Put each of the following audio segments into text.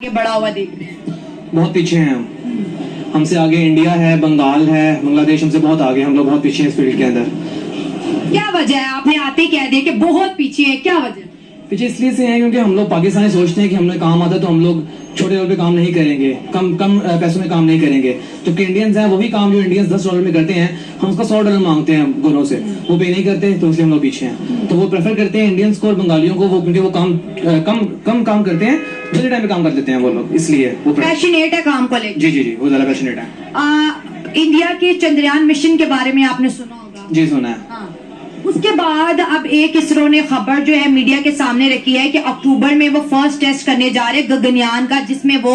आगे बढ़ा हुआ देख रहे हैं? बहुत पीछे हैं हम। हमसे आगे इंडिया है, बंगाल है, बांग्लादेश हमसे बहुत आगे। हम लोग बहुत पीछे हैं इस फील्ड के अंदर। क्या वजह है? आपने आते ही कह दिया कि बहुत पीछे है, क्या वजह? पीछे इसलिए से हैं क्योंकि हम लोग पाकिस्तानी सोचते हैं कि हमें काम आता है तो हम लोग छोटे लेवल पे काम नहीं करेंगे, कम पैसों में काम नहीं करेंगे। जबकि इंडियंस हैं वही काम जो इंडियंस $10 में करते हैं, हम उसका $100 मांगते हैं गोरों से, वो पे नहीं करते, तो इसलिए हम लोग पीछे हैं। तो वो प्रेफर करते हैं इंडियंस को और बंगालियों को, वो क्योंकि वो कम काम करते हैं, जल्दी टाइम में काम कर लेते हैं वो लोग, इसलिए वो पैशनेट है काम को लेकर। जी वो ज्यादा पैशनेट है। इंडिया के चंद्रयान मिशन के बारे में आपने सुना होगा। जी सुना है। हाँ। उसके बाद अब एक इसरो ने खबर जो है मीडिया के सामने रखी है कि अक्टूबर में वो फर्स्ट टेस्ट करने जा रहे हैं गगनयान का, जिसमें वो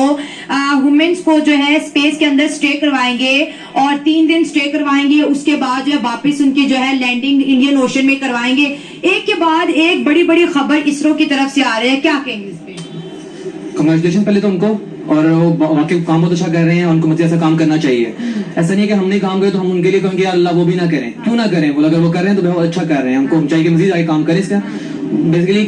वुमेन्स को जो है स्पेस के अंदर स्टे करवाएंगे और 3 दिन स्टे करवाएंगे। उसके बाद जो है वापस उनकी जो है लैंडिंग इंडियन ओशन में करवाएंगे। एक के बाद एक बड़ी बड़ी खबर इसरो की तरफ से आ रही है, क्या कहेंगे इस पे? कंग्रेचुलेशन पहले तो उनको, और वो वाकई काम बहुत अच्छा कर रहे हैं, उनको मुझे ऐसा काम करना चाहिए। ऐसा नहीं है कि हमने काम करे तो हम उनके लिए कहेंगे अल्लाह वो भी ना करें, क्यों ना करें, बोला अगर वो कर रहे हैं तो बहुत अच्छा कर रहे हैं, हमको चाहिए कि मजीद आगे काम करें इसका। बेसिकली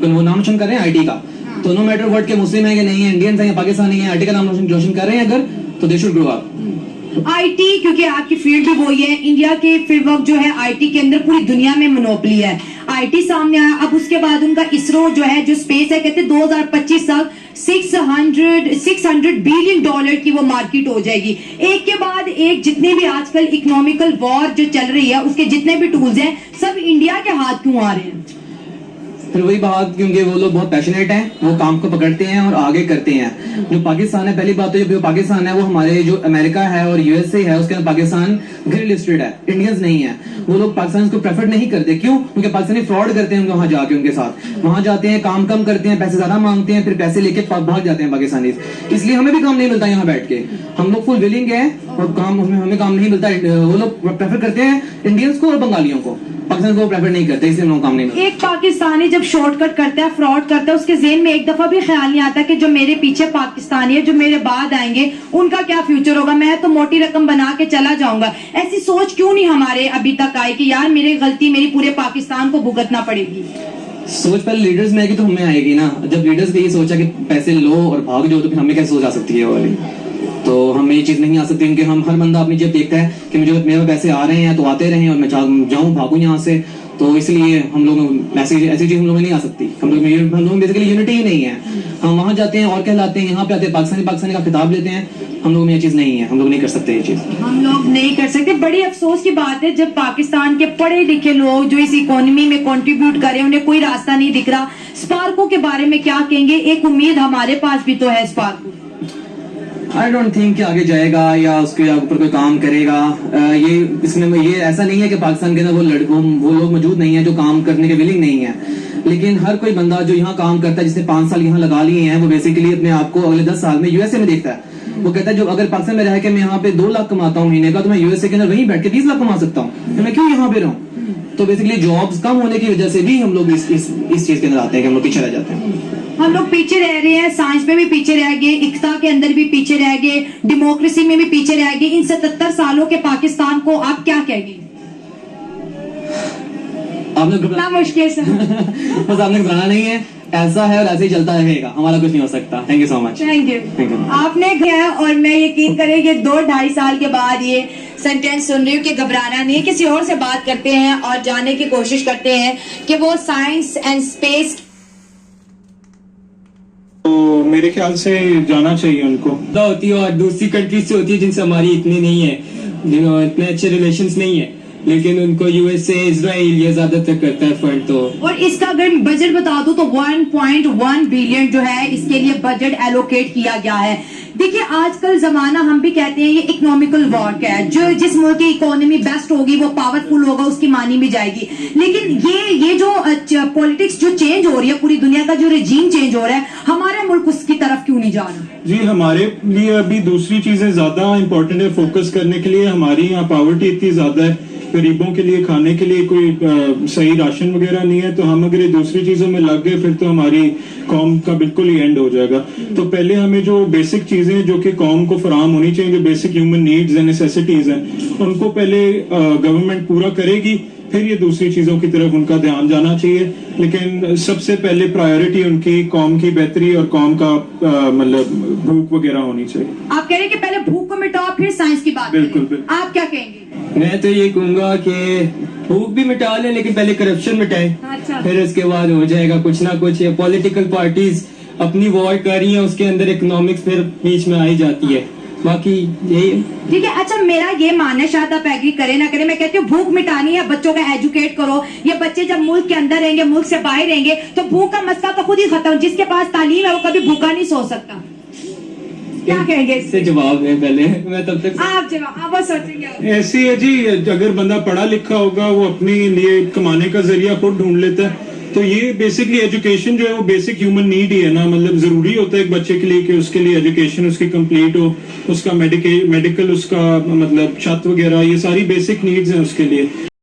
वो नाम रोशन कर रहे हैं आईटी का, तो नो मैटर वर्ड के मुस्लिम है कि नहीं है, इंडियंस है या पाकिस्तानी है, आईटी का नाम रोशन कर रहे हैं अगर, तो they should grow up. IT, क्योंकि आपकी फील्ड भी वही है, इंडिया के फील्ड वर्क जो है आईटी के अंदर पूरी दुनिया में मोनोपोली है। आईटी सामने आया, अब उसके बाद उनका इसरो जो है जो स्पेस है, कहते हैं 2025 तक $600 बिलियन की वो मार्केट हो जाएगी। एक के बाद एक जितने भी आजकल इकोनॉमिकल वॉर जो चल रही है उसके जितने भी टूल्स हैं सब इंडिया के हाथ क्यों आ रहे हैं? फिर वही बात, क्योंकि वो लोग बहुत पैशनेट हैं, वो काम को पकड़ते हैं और आगे करते हैं। जो पाकिस्तान है, पहली बात तो जो पाकिस्तान है वो हमारे जो अमेरिका है और यूएसए है उसके अंदर पाकिस्तान ग्रे लिस्टेड है, इंडियंस नहीं है। वो लोग पाकिस्तान को प्रेफर नहीं करते, क्यों? क्योंकि पाकिस्तानी फ्रॉड करते हैं वहां जाके, उनके साथ वहां जाते हैं, काम कम करते हैं, पैसे ज्यादा मांगते हैं, फिर पैसे लेके भाग जाते हैं पाकिस्तानी। इसलिए हमें भी काम नहीं मिलता यहाँ बैठ के, हम लोग फुल विलिंग है और काम हमें काम नहीं मिलता। वो लोग प्रेफर करते हैं इंडियंस को और बंगालियों को, पाकिस्तान को प्रेफर नहीं करते, इसलिए काम नहीं मिलता। एक पाकिस्तानी जब शॉर्टकट करता है, फ्रॉड करता है, उसके ज़हन में एक दफा भी ख्याल नहीं आता कि जो मेरे पीछे पाकिस्तानी है, जो मेरे बाद आएंगे, उनका क्या फ्यूचर होगा, मैं तो मोटी रकम बना के चला जाऊंगा। ऐसी सोच क्यों नहीं हमारे अभी तक आई कि यार मेरी गलती मेरी पूरे पाकिस्तान को भुगतना पड़ेगी? सोच पहले लीडर्स में आएगी तो हमें आएगी ना। जब लीडर्स ने ये सोचा कि पैसे लो और भाग जाओ, तो फिर हमें कैसे सोच आ सकती है वो वाली? तो हमें ये चीज नहीं आ सकती, क्योंकि हम हर बंदा अपनी जेब देखता है कि मुझे मेरे पैसे आ रहे हैं तो आते रहे और मैं जाऊं भागूं यहाँ से। तो इसलिए हम लोग ऐसी चीज हम लोग में नहीं आ सकती। हम लोग बेसिकली यूनिटी ही नहीं है। हम वहां जाते हैं और कहलाते हैं, यहाँ पे आते हैं पाकिस्तानी का खिताब लेते हैं। हम लोग में ये चीज नहीं है, हम लोग नहीं कर सकते ये चीज, हम लोग नहीं कर सकते। बड़ी अफसोस की बात है जब पाकिस्तान के पढ़े लिखे लोग जो इस इकोनॉमी में कंट्रीब्यूट करें, उन्हें कोई रास्ता नहीं दिख रहा। स्पार्को के बारे में क्या कहेंगे? एक उम्मीद हमारे पास भी तो है स्पार्को। आई डोंट थिंक कि आगे जाएगा या उसके ऊपर कोई काम करेगा। ये ऐसा नहीं है कि पाकिस्तान के अंदर वो लोग मौजूद नहीं है जो काम करने के विलिंग नहीं है, लेकिन हर कोई बंदा जो यहाँ काम करता है, जिसने 5 साल यहाँ लगा लिए हैं, वो बेसिकली अपने आप को अगले 10 साल में यूएसए में देखता है। वो कहता है जो अगर पाकिस्तान में रह के मैं यहाँ पे 2 लाख कमाता हूँ महीने का, तो मैं यूएसए के अंदर वहीं बैठ के 20 लाख कमा सकता हूँ, तो मैं क्यों यहाँ पे रहूँ? तो बेसिकली जॉब्स कम होने की वजह से भी हम लोग इस चीज के अंदर आते हैं कि हम लोग पीछे रह जाते हैं। हम लोग पीछे रह रहे हैं, साइंस में भी पीछे रह गए, इक्ता के अंदर भी पीछे रह गए, डेमोक्रेसी में भी पीछे रह गए। इन 77 सालों के पाकिस्तान को आप क्या कहेंगे? आपने मुश्किल से बस आपने घबराना नहीं है, ऐसा है और ऐसे ही चलता रहेगा, हमारा कुछ नहीं हो सकता। Thank you so much. Thank you. आपने गया और मैं यकीन करेंगे 2-2.5 साल के बाद ये सेंटेंस सुन रही हूँ कि घबराना नहीं है। किसी और से बात करते हैं और जानने की कोशिश करते हैं कि वो साइंस एंड स्पेस, तो मेरे ख्याल से जाना चाहिए उनको। होती है और दूसरी कंट्रीज से होती है जिनसे हमारी इतनी नहीं है, इतने अच्छे रिलेशंस नहीं है, लेकिन उनको यूएसए इजराइल ये ज्यादातर करता है फंड। तो और इसका अगर बजट बता दूं तो 1.1 बिलियन जो है इसके लिए बजट एलोकेट किया गया है। देखिए आजकल जमाना, हम भी कहते हैं ये इकोनॉमिकल वॉर का है, जो जिस मुल्क की इकोनॉमी बेस्ट होगी वो पावरफुल होगा, उसकी मानी भी जाएगी। लेकिन ये जो पॉलिटिक्स जो चेंज हो रही है, पूरी दुनिया का जो रेजीम चेंज हो रहा है, हमारा मुल्क उसकी तरफ क्यों नहीं जा रहा? जी हमारे लिए अभी दूसरी चीजें ज्यादा इंपॉर्टेंट है फोकस करने के लिए। हमारी यहाँ पॉवर्टी इतनी ज्यादा है, गरीबों के लिए खाने के लिए कोई सही राशन वगैरह नहीं है, तो हम अगर दूसरी चीजों में लग गए फिर तो हमारी कौम का बिल्कुल ही एंड हो जाएगा। तो पहले हमें जो बेसिक चीजें जो कि कौम को फराहम होनी चाहिए, जो basic human needs and necessities हैं, उनको पहले गवर्नमेंट पूरा करेगी, پھر یہ دوسری چیزوں کی طرف ان کا دھیان جانا چاہیے. لیکن سب سے پہلے پرائیورٹی ان کی قوم کی بہتری اور قوم کا مطلب بھوک وغیرہ ہونی چاہیے. آپ کہہ رہے ہیں کہ پہلے بھوک کو مٹاؤ پھر سائنس کی بات بالکل، کریں. بالکل. آپ کیا کہیں گے؟ میں تو یہ کہوں گا کہ بھوک بھی مٹا لیں لیکن پہلے کرپشن مٹائیں, اچھا. پھر اس کے بعد ہو جائے گا کچھ نہ کچھ. یہ پولیٹیکل پارٹیز اپنی وار کر رہی ہیں, اس کے اندر اکنامکس پھر بیچ میں آئی جاتی ہے. باقی یہی ٹھیک ہے. اچھا میرا یہ ماننا ہے, شاید آپ ایگری کریں نہ کریں, میں کہتی ہوں بھوک مٹانی ہے, بچوں کا ایجوکیٹ کرو. یہ بچے جب ملک کے اندر رہیں گے, ملک سے باہر رہیں گے, تو بھوک کا مسئلہ تو خود ہی ختم. جس کے پاس تعلیم ہے وہ کبھی بھوکا نہیں سو سکتا. کیا کہیں گے اس سے جواب ہے پہلے میں تب تک آپ جواب آپ سوچیں گے. ایسی ہے جی, اگر بندہ پڑھا لکھا ہوگا وہ اپنے لیے کمانے کا ذریعہ خود ڈھونڈ لیتا ہے. تو یہ بیسکلی ایجوکیشن جو ہے وہ بیسک ہیومن نیڈ ہی ہے نا. مطلب ضروری ہوتا ہے ایک بچے کے لیے کہ اس کے لیے ایجوکیشن اس کی کمپلیٹ ہو, اس کا میڈیکل, اس کا مطلب چھت وغیرہ, یہ ساری بیسک نیڈز ہیں اس کے لیے.